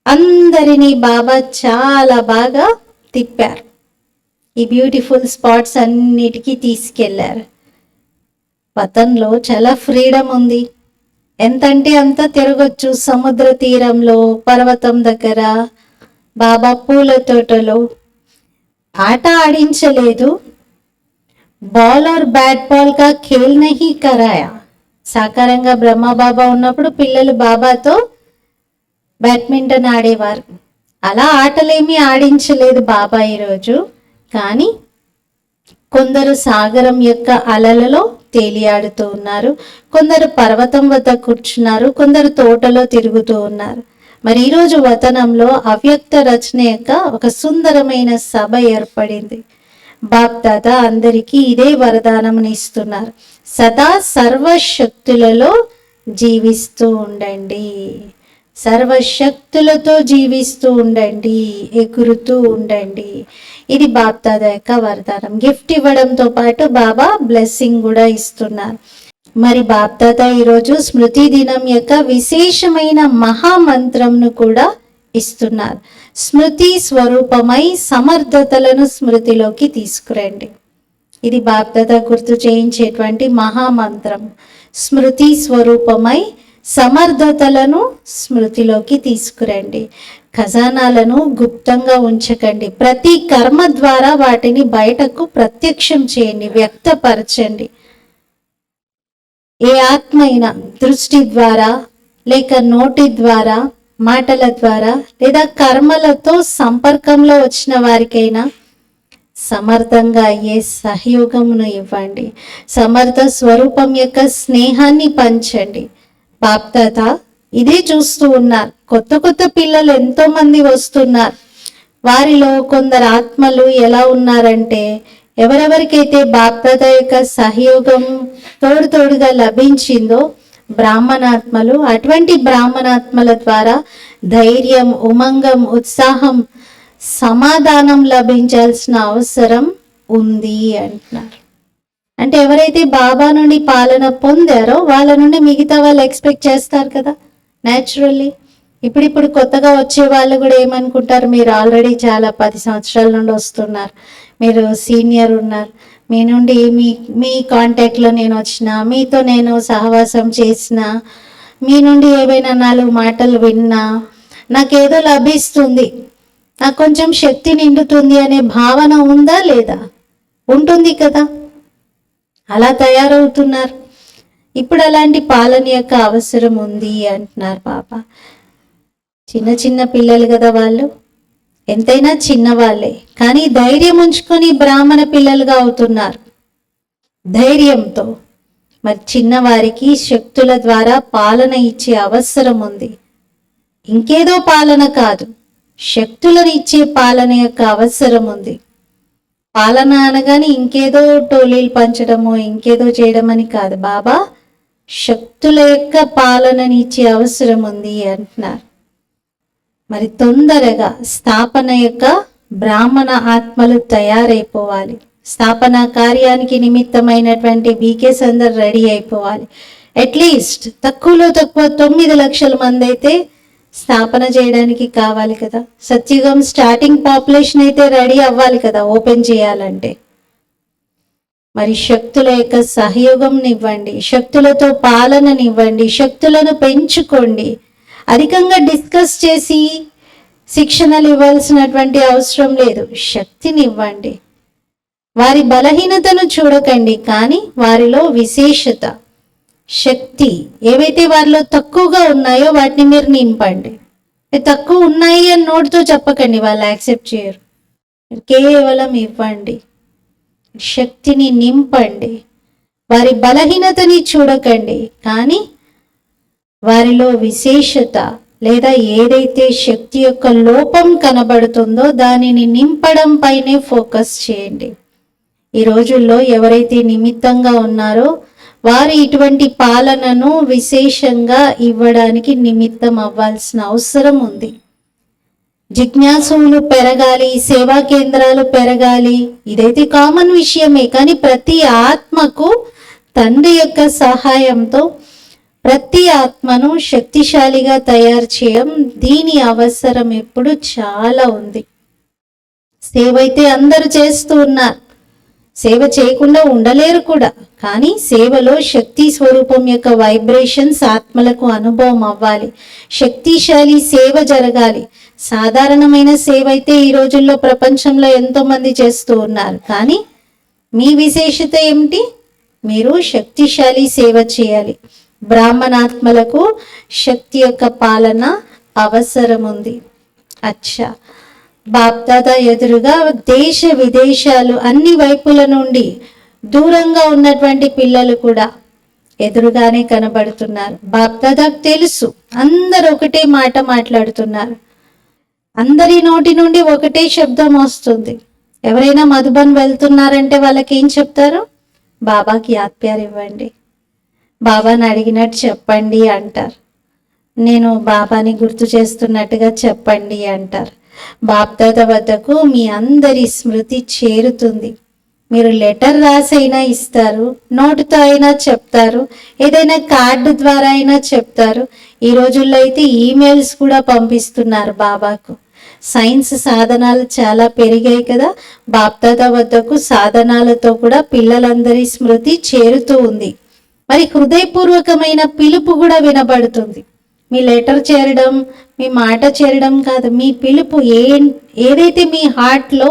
అందరినీ బాబా చాలా బాగా తిప్పారు. ఈ బ్యూటిఫుల్ స్పాట్స్ అన్నిటికీ తీసుకెళ్లారు. వతన్లో చాలా ఫ్రీడమ్ ఉంది, ఎంతంటే అంత తిరగొచ్చు. సముద్ర తీరంలో, పర్వతం దగ్గర, బాబా పూల తోటలో. ఆట ఆడించలేదు. బాల్ ఆర్ బ్యాట్ బాల్ కా ఖేల్ నహీ కరాయా. సాకారంగా బ్రహ్మ బాబా ఉన్నప్పుడు పిల్లలు బాబాతో బ్యాడ్మింటన్ ఆడేవారు. అలా ఆటలేమీ ఆడించలేదు బాబా ఈరోజు. కానీ కొందరు సాగరం యొక్క అలలలో తేలియాడుతూ ఉన్నారు, కొందరు పర్వతం వద్ద కూర్చున్నారు, కొందరు తోటలో తిరుగుతూ ఉన్నారు. మరి ఈరోజు వతనంలో అవ్యక్త రచన యొక్క ఒక సుందరమైన సభ ఏర్పడింది. బాప్దాదా అందరికీ ఇదే వరదానం ఇస్తున్నారు. సదా సర్వశక్తులలో జీవిస్తూ ఉండండి, సర్వశక్తులతో జీవిస్తూ ఉండండి, ఎగురుతూ ఉండండి. ఇది బాప్దాదా యొక్క వరదానం. గిఫ్ట్ ఇవ్వడంతో పాటు బాబా బ్లెస్సింగ్ కూడా ఇస్తున్నారు. మరి బాప్దాదా ఈరోజు స్మృతి దినం యొక్క విశేషమైన మహామంత్రంను కూడా ఇస్తున్నారు. స్మృతి స్వరూపమై సమర్థతలను స్మృతిలోకి తీసుకురండి. ఇది బాప్దాదా గుర్తు చేయించేటువంటి మహామంత్రం. స్మృతి స్వరూపమై సమర్థతలను స్మృతిలోకి తీసుకురండి. ఖజానాలను గుప్తంగా ఉంచకండి. ప్రతి కర్మ ద్వారా వాటిని బయటకు ప్రత్యక్షం చేయండి, వ్యక్తపరచండి. ఏ ఆత్మ అయినా దృష్టి ద్వారా, లేక నోటి ద్వారా, మాటల ద్వారా, లేదా కర్మలతో సంపర్కంలో వచ్చిన వారికైనా సమర్థంగా అయ్యే సహయోగమును ఇవ్వండి. సమర్థ స్వరూపం యొక్క స్నేహాన్ని పంచండి. బాప్దాదా ఇదే చూస్తూ ఉన్నారు. కొత్త కొత్త పిల్లలు ఎంతో మంది వస్తున్నారు. వారిలో కొందరు ఆత్మలు ఎలా ఉన్నారంటే, ఎవరెవరికైతే బాప్దాదా యొక్క సహయోగం తోడుగా లభించిందో బ్రాహ్మణాత్మలు, అటువంటి బ్రాహ్మణాత్మల ద్వారా ధైర్యం, ఉమంగం, ఉత్సాహం, సమాధానం లభించాల్సిన అవసరం ఉంది అంటున్నారు. అంటే ఎవరైతే బాబా నుండి పాలన పొందారో వాళ్ళ నుండి మిగతా వాళ్ళు ఎక్స్పెక్ట్ చేస్తారు కదా న్యాచురల్లీ. ఇప్పుడు కొత్తగా వచ్చే వాళ్ళు కూడా ఏమనుకుంటారు, మీరు ఆల్రెడీ చాలా 10 సంవత్సరాల నుండి వస్తున్నారు, మీరు సీనియర్ ఉన్నారు, మీ నుండి మీ కాంటాక్ట్లో నేను వచ్చిన, మీతో నేను సహవాసం చేసిన, మీ నుండి ఏవైనా 4 మాటలు విన్నా, నాకేదో లభిస్తుంది, నాకు కొంచెం శక్తి నిండుతుంది అనే భావన ఉందా లేదా? ఉంటుంది కదా, అలా తయారవుతున్నారు. ఇప్పుడు అలాంటి పాలన యొక్క అవసరం ఉంది అంటున్నారు బాబా. చిన్న చిన్న పిల్లలు కదా వాళ్ళు, ఎంతైనా చిన్నవాళ్ళే, కానీ ధైర్యం ఉంచుకొని బ్రాహ్మణ పిల్లలుగా అవుతున్నారు ధైర్యంతో. మరి చిన్నవారికి శక్తుల ద్వారా పాలన ఇచ్చే అవసరం ఉంది. ఇంకేదో పాలన కాదు, శక్తులను ఇచ్చే పాలన యొక్క అవసరం ఉంది. పాలన అనగానే ఇంకేదో టోలీలు పంచడమో ఇంకేదో చేయడం అని కాదు. బాబా శక్తుల యొక్క పాలనని ఇచ్చే అవసరం ఉంది అంటున్నారు. మరి తొందరగా స్థాపన యొక్క బ్రాహ్మణ ఆత్మలు తయారైపోవాలి. స్థాపన కార్యానికి నిమిత్తమైనటువంటి బీకేస్ అందరు రెడీ అయిపోవాలి. అట్లీస్ట్ తక్కువలో తక్కువ 9 లక్షల మంది అయితే స్థాపన చేయడానికి కావాలి కదా. సత్యుగం స్టార్టింగ్ పాపులేషన్ అయితే రెడీ అవ్వాలి కదా ఓపెన్ చేయాలంటే. మరి శక్తుల యొక్క సహయోగంనివ్వండి, శక్తులతో పాలననివ్వండి, శక్తులను పెంచుకోండి. అధికంగా డిస్కస్ చేసి శిక్షణలు ఇవ్వాల్సినటువంటి అవసరం లేదు. శక్తిని ఇవ్వండి. వారి బలహీనతను చూడకండి, కానీ వారిలో విశేషత, శక్తి ఏవైతే వారిలో తక్కువగా ఉన్నాయో వాటిని మీరు నింపండి. తక్కువ ఉన్నాయి అని నోటితో చెప్పకండి, వాళ్ళు యాక్సెప్ట్ చేయరు. కేవలం ఇవ్వండి, శక్తిని నింపండి. వారి బలహీనతని చూడకండి, కానీ వారిలో విశేషత లేదా ఏదైతే శక్తి యొక్క లోపం కనబడుతుందో దానిని నింపడం పైనే ఫోకస్ చేయండి. ఈ రోజుల్లో ఎవరైతే నిమిత్తంగా ఉన్నారో వారు ఇటువంటి పాలనను విశేషంగా ఇవ్వడానికి నిమిత్తం అవ్వాల్సిన అవసరం ఉంది. జిజ్ఞాసులు పెరగాలి, సేవా కేంద్రాలు పెరగాలి. ఇదైతే కామన్ విషయమే, కానీ ప్రతి ఆత్మకు తండ్రి యొక్క సహాయంతో ప్రతి ఆత్మను శక్తిశాలిగా తయారు చేయడం, దీని అవసరం ఇప్పుడు చాలా ఉంది. సేవ అయితే అందరూ చేస్తూ ఉన్నారు, సేవ చేయకుండా ఉండలేరు కూడా. కానీ సేవలో శక్తి స్వరూపం యొక్క వైబ్రేషన్స్ ఆత్మలకు అనుభవం అవ్వాలి. శక్తిశాలి సేవ జరగాలి. సాధారణమైన సేవ అయితే ఈ రోజుల్లో ప్రపంచంలో ఎంతో మంది చేస్తూ ఉన్నారు, కానీ మీ విశేషత ఏమిటి? మీరు శక్తిశాలి సేవ చేయాలి. బ్రాహ్మణాత్మలకు శక్తి యొక్క పాలన అవసరం ఉంది. అచ్చా, బాప్దాదా ఎదురుగా దేశ విదేశాలు అన్ని వైపుల నుండి దూరంగా ఉన్నటువంటి పిల్లలు కూడా ఎదురుగానే కనబడుతున్నారు. బాప్దాదాకు తెలుసు అందరు ఒకటే మాట మాట్లాడుతున్నారు, అందరి నోటి నుండి ఒకటే శబ్దం వస్తుంది. ఎవరైనా మధుబన్ వెళ్తున్నారంటే వాళ్ళకి ఏం చెప్తారు? బాబాకి యాద్ ప్యార్ ఇవ్వండి, బాబాని అడిగినట్టు చెప్పండి అంటారు. నేను బాబాని గుర్తు చేస్తున్నట్టుగా చెప్పండి అంటారు. బాప్దాదా వద్దకు మీ అందరి స్మృతి చేరుతుంది. మీరు లెటర్ రాసైనా ఇస్తారు, నోటుతో అయినా చెప్తారు, ఏదైనా కార్డు ద్వారా అయినా చెప్తారు. ఈ రోజుల్లో అయితే ఈమెయిల్స్ కూడా పంపిస్తున్నారు బాబాకు. సైన్స్ సాధనాలు చాలా పెరిగాయి కదా, బాప్దాదా వద్దకు సాధనాలతో కూడా పిల్లలందరి స్మృతి చేరుతూ ఉంది. మరి హృదయపూర్వకమైన పిలుపు కూడా వినబడుతుంది. మీ లెటర్ చేరడం, మీ మాట చేరడం కాదు, మీ పిలుపు ఏదైతే మీ హార్ట్లో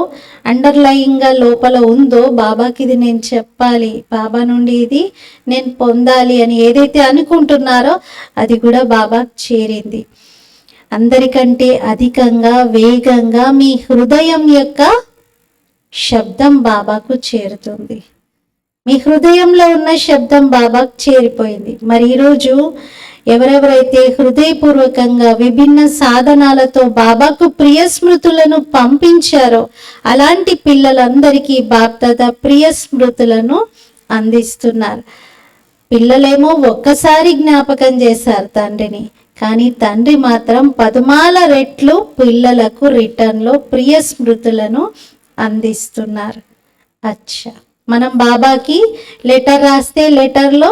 అండర్లయింగ్గా లోపల ఉందో, బాబాకి ఇది నేను చెప్పాలి, బాబా నుండి ఇది నేను పొందాలి అని ఏదైతే అనుకుంటున్నారో అది కూడా బాబాకు చేరింది. అందరికంటే అధికంగా వేగంగా మీ హృదయం యొక్క శబ్దం బాబాకు చేరుతుంది. మీ హృదయంలో ఉన్న శబ్దం బాబాకు చేరిపోయింది. మరి ఈరోజు ఎవరెవరైతే హృదయపూర్వకంగా విభిన్న సాధనాలతో బాబాకు ప్రియ స్మృతులను పంపించారో అలాంటి పిల్లలందరికీ బాప్దాదా ప్రియ స్మృతులను అందిస్తున్నారు. పిల్లలేమో ఒక్కసారి జ్ఞాపకం చేశారు తండ్రిని, కానీ తండ్రి మాత్రం 10 రెట్లు పిల్లలకు రిటర్న్లో ప్రియ స్మృతులను అందిస్తున్నారు. అచ్చా, మనం బాబాకి లెటర్ రాస్తే లెటర్లో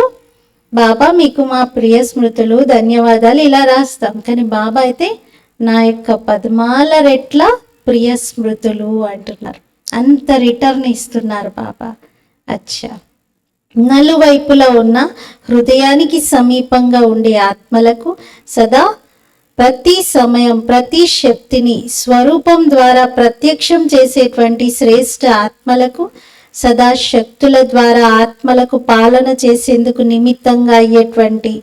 బాబా మీకు మా ప్రియ స్మృతులు ధన్యవాదాలు ఇలా రాస్తాం, కానీ బాబా అయితే నా యొక్క 10 రెట్ల ప్రియ స్మృతులు అంటున్నారు. అంత రిటర్న్ ఇస్తున్నారు బాబా. అచ్చా, నలువైపులా ఉన్న హృదయానికి సమీపంగా ఉండే ఆత్మలకు సదా ప్రతి సమయం ప్రతి శక్తిని స్వరూపం ద్వారా ప్రత్యక్షం చేసేటువంటి శ్రేష్ఠ ఆత్మలకు, సదా శక్తుల ద్వారా ఆత్మలకు పాలన చేసేందుకు నిమిత్తంగా అయ్యేటువంటి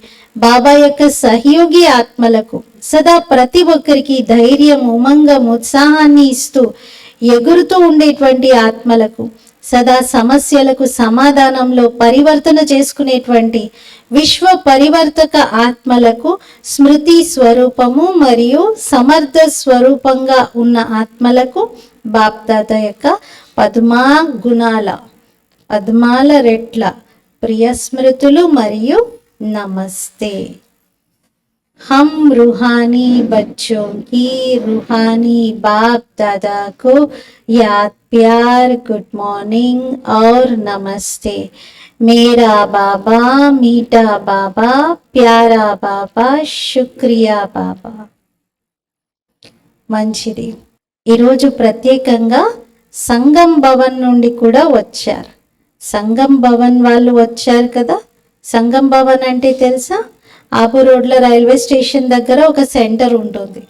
బాబా యొక్క సహయోగి ఆత్మలకు, సదా ప్రతి ఒక్కరికి ధైర్యం, ఉమంగం, ఉత్సాహాన్ని ఇస్తూ ఎగురుతూ ఉండేటువంటి ఆత్మలకు, సదా సమస్యలకు సమాధానంలో పరివర్తన చేసుకునేటువంటి విశ్వ పరివర్తక ఆత్మలకు, స్మృతి స్వరూపము మరియు సమర్థ స్వరూపంగా ఉన్న ఆత్మలకు బాప్దాద యొక్క పద్మాల రెట్ల ప్రియ స్మృతులు మరియు నమస్తే. हम रूहानी बच्चों की रूहानी बाप दादा को याद, प्यार, गुड मॉर्निंग और नमस्ते. मेरा बाबा, मीठा बाबा, प्यारा बाबा, शुक्रिया बाबा. మంచిది. ఈరోజు ప్రత్యేకంగా సంగం భవన్ నుండి కూడా వచ్చారు. సంగం భవన్ వాళ్ళు వచ్చారు కదా. సంగం భవన్ అంటే తెలుసా? ఆబు రోడ్లో రైల్వే స్టేషన్ దగ్గర ఒక సెంటర్ ఉంటుంది.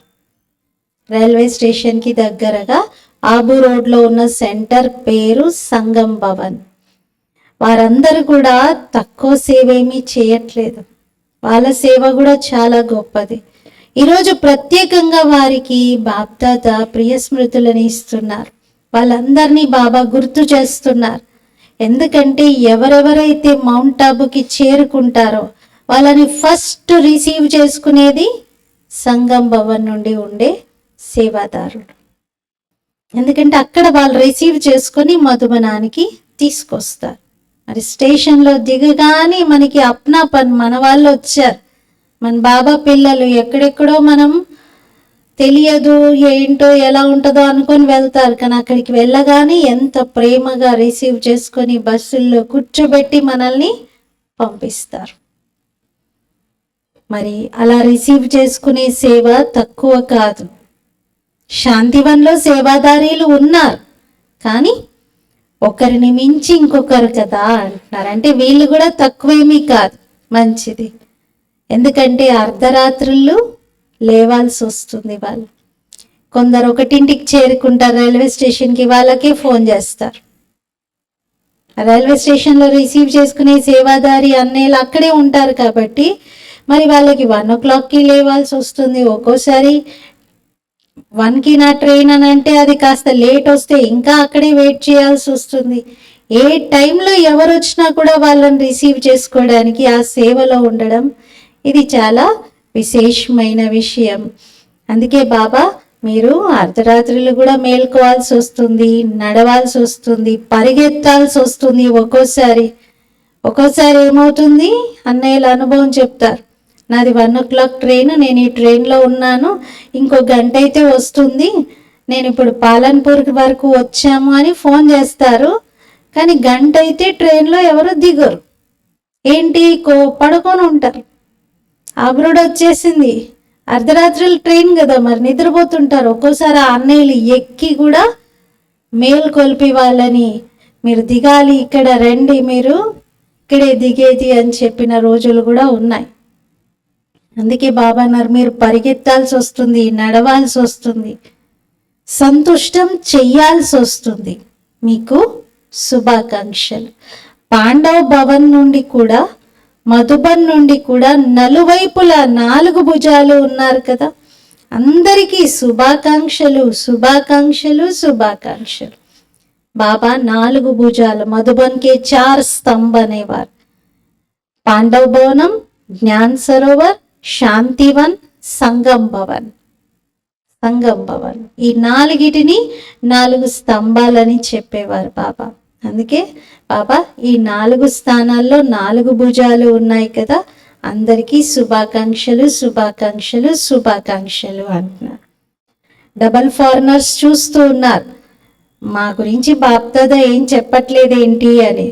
రైల్వే స్టేషన్కి దగ్గరగా ఆబు రోడ్లో ఉన్న సెంటర్ పేరు సంగం భవన్. వారందరూ కూడా తక్కువ సేవ ఏమీ చేయట్లేదు. వాళ్ళ సేవ కూడా చాలా గొప్పది. ఈరోజు ప్రత్యేకంగా వారికి బాప్దాదా ప్రియ స్మృతులను ఇస్తున్నారు. వాళ్ళందరినీ బాబా గుర్తు చేస్తున్నారు. ఎందుకంటే ఎవరెవరైతే మౌంట్ ఆబుకి చేరుకుంటారో వాళ్ళని ఫస్ట్ రిసీవ్ చేసుకునేది సంగం భవన్ నుండి ఉండే సేవాదారుడు. ఎందుకంటే అక్కడ వాళ్ళు రిసీవ్ చేసుకొని మధుబనానికి తీసుకొస్తారు. మరి స్టేషన్లో దిగగానే మనకి అప్నాపన్, మన వాళ్ళు వచ్చారు, మన బాబా పిల్లలు. ఎక్కడెక్కడో మనం తెలియదు ఏంటో ఎలా ఉంటుందో అనుకొని వెళ్తారు, కానీ అక్కడికి వెళ్ళగానే ఎంత ప్రేమగా రిసీవ్ చేసుకొని బస్సుల్లో కూర్చోబెట్టి మనల్ని పంపిస్తారు. మరి అలా రిసీవ్ చేసుకునే సేవ తక్కువ కాదు. శాంతివన్లో సేవాదారీలు ఉన్నారు, కానీ ఒకరిని మించి ఇంకొకరు కదా అంటున్నారు. అంటే వీళ్ళు కూడా తక్కువేమీ కాదు. మంచిది. ఎందుకంటే అర్ధరాత్రులు లేవాల్సి వస్తుంది. వాళ్ళు కొందరు 1ంటికి చేరుకుంటారు రైల్వే స్టేషన్కి, వాళ్ళకే ఫోన్ చేస్తారు. రైల్వే స్టేషన్లో రిసీవ్ చేసుకునే సేవాదారి అన్నయ్యలు అక్కడే ఉంటారు కాబట్టి మరి వాళ్ళకి 1 o'clockకి లేవాల్సి వస్తుంది. ఒక్కోసారి 1కి నా ట్రైన్ అని అంటే అది కాస్త లేట్ వస్తే ఇంకా అక్కడే వెయిట్ చేయాల్సి వస్తుంది. ఏ టైంలో ఎవరు వచ్చినా కూడా వాళ్ళని రిసీవ్ చేసుకోవడానికి ఆ సేవలో ఉండడం ఇది చాలా విశేషమైన విషయం. అందుకే బాబా మీరు అర్ధరాత్రులు కూడా మేల్కోవాల్సి వస్తుంది, నడవాల్సి వస్తుంది, పరిగెత్తాల్సి వస్తుంది. ఒక్కోసారి ఏమవుతుంది, అన్నయ్యల అనుభవం చెప్తారు. నాది 1 o'clock ట్రైన్, నేను ఈ ట్రైన్లో ఉన్నాను, ఇంకో గంట అయితే వస్తుంది, నేను ఇప్పుడు పాలన్పూర్ వరకు వచ్చాము అని ఫోన్ చేస్తారు. కానీ గంట అయితే ట్రైన్లో ఎవరు దిగరు. ఏంటి, పడుకొని ఉంటారు. అబ్రోడ్ వచ్చేసింది, అర్ధరాత్రులు ట్రైన్ కదా, మరి నిద్రపోతుంటారు. ఒక్కోసారి ఆ అన్నయ్యలు ఎక్కి కూడా మేల్కొల్పి వాళ్ళని మీరు దిగాలి, ఇక్కడ రండి, మీరు ఇక్కడే దిగేది అని చెప్పిన రోజులు కూడా ఉన్నాయి. అందుకే బాబా అన్నారు మీరు పరిగెత్తాల్సి వస్తుంది, నడవాల్సి వస్తుంది, సంతుష్టం చెయ్యాల్సి వస్తుంది. మీకు శుభాకాంక్షలు. పాండవ్ భవన్ నుండి కూడా, మధుబన్ నుండి కూడా నలువైపులా 4 భుజాలు ఉన్నారు కదా, అందరికీ శుభాకాంక్షలు, శుభాకాంక్షలు, శుభాకాంక్షలు. బాబా 4 భుజాలు. మధుబన్కే 4 స్తంభ అనేవారు. పాండవ్ భవనం, జ్ఞాన్ సరోవర్, శాంతివన్, సంగం భవన్. ఈ 4టిని 4 స్తంభాలని చెప్పేవారు బాబా. అందుకే బాబా ఈ 4 స్థానాల్లో 4 భుజాలు ఉన్నాయి కదా, అందరికీ శుభాకాంక్షలు, శుభాకాంక్షలు, శుభాకాంక్షలు అంటున్నారు. డబల్ ఫారినర్స్ చూస్తూ ఉన్నారు, మా గురించి బాప్దాదా ఏం చెప్పట్లేదేంటి అని.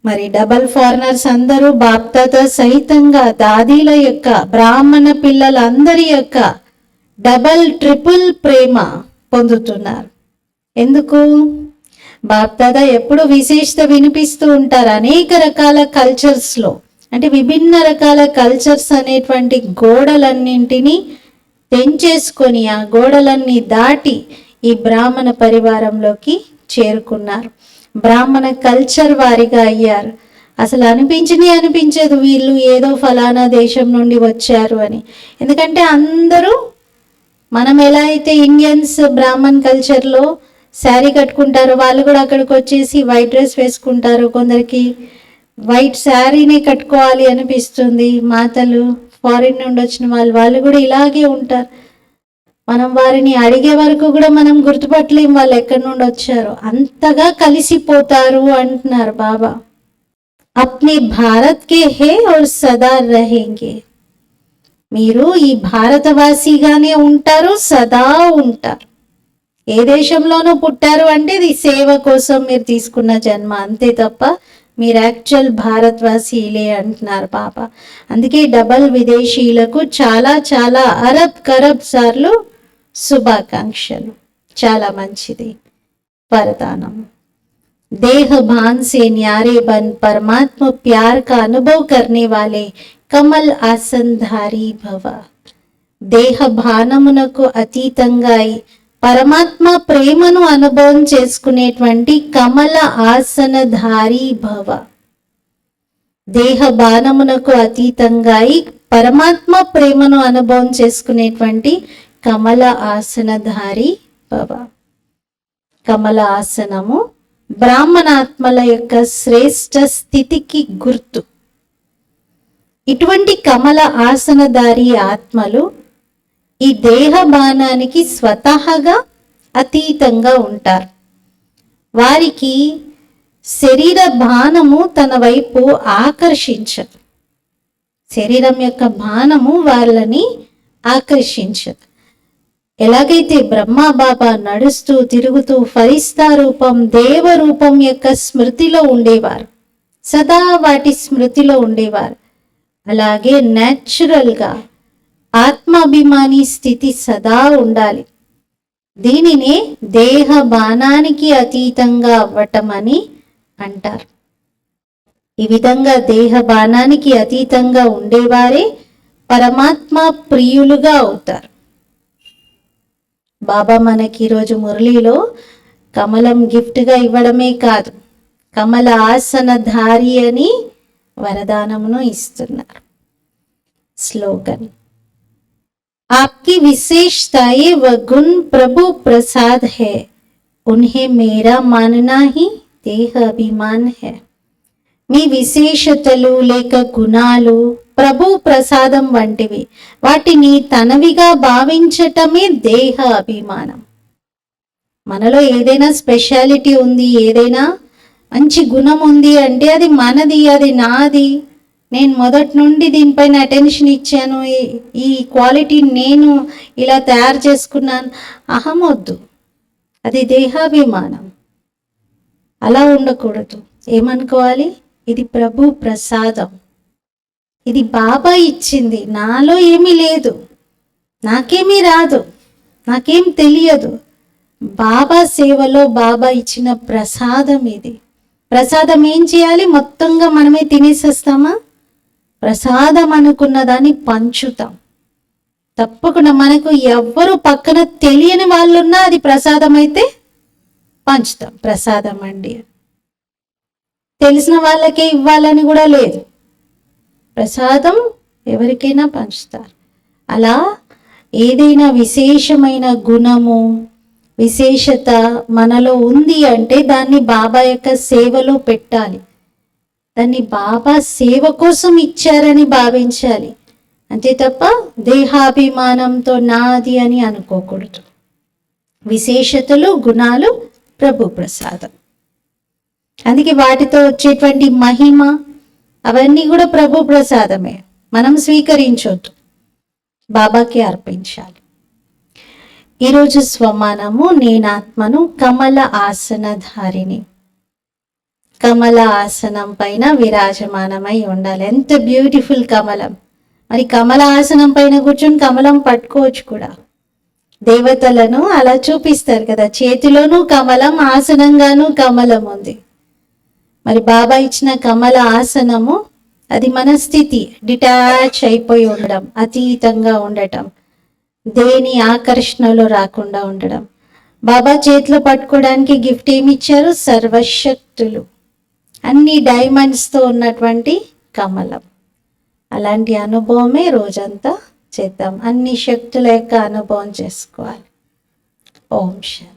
మరి డబల్ ఫారినర్స్ అందరూ బాప్దాదా సహితంగా దాదీల యొక్క, బ్రాహ్మణ పిల్లలందరి యొక్క డబల్ ట్రిపుల్ ప్రేమ పొందుతున్నారు. ఎందుకు? బాప్దాదా ఎప్పుడు విశేషత వినిపిస్తూ ఉంటారు అనేక రకాల కల్చర్స్లో, అంటే విభిన్న రకాల కల్చర్స్ అనేటువంటి గోడలన్నింటినీ తెంచేసుకొని ఆ గోడలన్నీ దాటి ఈ బ్రాహ్మణ పరివారంలోకి చేరుకున్నారు. బ్రాహ్మణ కల్చర్ వారిగా అయ్యారు. అసలు అనిపించదు వీళ్ళు ఏదో ఫలానా దేశం నుండి వచ్చారు అని. ఎందుకంటే అందరూ మనం ఎలా అయితే ఇండియన్స్ బ్రాహ్మణ్ కల్చర్లో శారీ కట్టుకుంటారో వాళ్ళు కూడా అక్కడికి వచ్చేసి వైట్ డ్రెస్ వేసుకుంటారు. కొందరికి వైట్ శారీనే కట్టుకోవాలి అనిపిస్తుంది. మాతలు ఫారిన్ నుండి వచ్చిన వాళ్ళు కూడా ఇలాగే ఉంటారు. మనం వారిని అడిగే వరకు కూడా మనం గుర్తుపట్టలేం వాళ్ళు ఎక్కడి నుండి వచ్చారో, అంతగా కలిసిపోతారు అంటున్నారు బాబా. అప్నే భారత్ కే హే ఔర్ సదా రహేంగే. మీరు ఈ భారతవాసిగానే ఉంటారు, సదా ఉంటారు. ఏ దేశంలోనూ పుట్టారు అంటే ఇది సేవ కోసం మీరు తీసుకున్న జన్మ, అంతే తప్ప మీరు యాక్చువల్ భారత్వాసీలే అంటున్నారు బాబా. అందుకే డబల్ విదేశీయులకు చాలా చాలా అరబ్ సార్లు శుభాకాంక్షలు. చాలా మంచిది వరదానం. देह भान से न्यारे बन परमात्म प्यार का अनुभव करने वाले कमल आसनधारी भव. దేహ భానమునకు అతీతంగా పరమాత్మ ప్రేమను అనుభవం చేసుకునేటువంటి కమల ఆసనధారి భవ. దేహ బాణమునకు అతీతంగా పరమాత్మ ప్రేమను అనుభవం చేసుకునేటువంటి కమల ఆసనధారి భవ. కమల ఆసనము బ్రాహ్మణాత్మల యొక్క శ్రేష్ట స్థితికి గుర్తు. ఇటువంటి కమల ఆసనధారి ఆత్మలు ఈ దేహ బాణానికి స్వతహాగా అతీతంగా ఉంటారు. వారికి శరీర బాణము తన వైపు ఆకర్షించదు. శరీరం యొక్క బాణము వాళ్ళని ఆకర్షించదు. ఎలాగైతే బ్రహ్మ బాబా నడుస్తూ తిరుగుతూ ఫరిస్తా రూపం దేవ రూపం యొక్క స్మృతిలో ఉండేవారు, సదా వాటి స్మృతిలో ఉండేవారు, అలాగే న్యాచురల్గా ఆత్మాభిమాని స్థితి సదా ఉండాలి. దీనినే దేహ బాణానికి అతీతంగా అవ్వటం అని అంటారు. ఈ విధంగా దేహ బాణానికి అతీతంగా ఉండేవారే పరమాత్మ ప్రియులుగా అవుతారు. బాబా మనకి ఈరోజు మురళిలో కమలం గిఫ్ట్గా ఇవ్వడమే కాదు, కమల ఆసనధారి అని వరదానమును ఇస్తున్నారు. స్లోగన్. आपकी विशेषताएं व गुण प्रभु प्रसाद है, उन्हें मेरा मानना ही देह अभिमान है. మీ విశేషతలు లేక గుణాలు ప్రభు ప్రసాదం వంటివి, వాటిని తనవిగా భావించటమే దేహ అభిమానం. మనలో ఏదైనా స్పెషాలిటీ ఉంది, ఏదైనా మంచి గుణం ఉంది అంటే అది మనది, అది నాది, నేను మొదటి నుండి దీనిపైన అటెన్షన్ ఇచ్చాను, ఈ క్వాలిటీ నేను ఇలా తయారు చేసుకున్నాను. అహం వద్దు, అది దేహాభిమానం. అలా ఉండకూడదు. ఏమనుకోవాలి? ఇది ప్రభు ప్రసాదం, ఇది బాబా ఇచ్చింది, నాలో ఏమీ లేదు, నాకేమీ రాదు, నాకేం తెలియదు. బాబా సేవలో బాబా ఇచ్చిన ప్రసాదం ఇది. ప్రసాదం ఏం చేయాలి? మొత్తంగా మనమే తినేసేస్తామా? ప్రసాదం అనుకున్న దాన్ని పంచుతాం. తప్పకుండా మనకు ఎవ్వరు పక్కన తెలియని వాళ్ళున్నా అది ప్రసాదం అయితే పంచుతాం. ప్రసాదం అండి, తెలిసిన వాళ్ళకే ఇవ్వాలని కూడా లేదు, ప్రసాదం ఎవరికైనా పంచుతారు. అలా ఏదైనా విశేషమైన గుణము విశేషత మనలో ఉంది అంటే దాన్ని బాబా యొక్క సేవలో పెట్టాలి. దాన్ని బాబా సేవ కోసం ఇచ్చారని భావించాలి, అంతే తప్ప దేహాభిమానంతో నాది అని అనుకోకూడదు. విశేషతలు గుణాలు ప్రభు ప్రసాదం. అందుకే వాటితో వచ్చేటువంటి మహిమ అవన్నీ కూడా ప్రభు ప్రసాదమే. మనం స్వీకరించొద్దు, బాబాకి అర్పించాలి. ఈరోజు స్వమానము. నేనాత్మను కమల ఆసనధారిని. కమల ఆసనం పైన విరాజమానమై ఉండాలి. ఎంత బ్యూటిఫుల్ కమలం! మరి కమల ఆసనం పైన కూర్చొని కమలం పట్టుకోవచ్చు కూడా. దేవతలను అలా చూపిస్తారు కదా, చేతిలోనూ కమలం, ఆసనంగానూ కమలం ఉంది. మరి బాబా ఇచ్చిన కమల ఆసనము అది మన స్థితి. డిటాచ్ అయిపోయి ఉండడం, అతీతంగా ఉండటం, దేని ఆకర్షణలో రాకుండా ఉండడం. బాబా చేతిలో పట్టుకోవడానికి గిఫ్ట్ ఏమి ఇచ్చారు? సర్వశక్తులు, అన్ని డైమండ్స్తో ఉన్నటువంటి కమలం. అలాంటి అనుభవమే రోజంతా చేద్దాం. అన్ని శక్తుల యొక్క అనుభవం చేసుకోవాలి. ఓం శాంతి.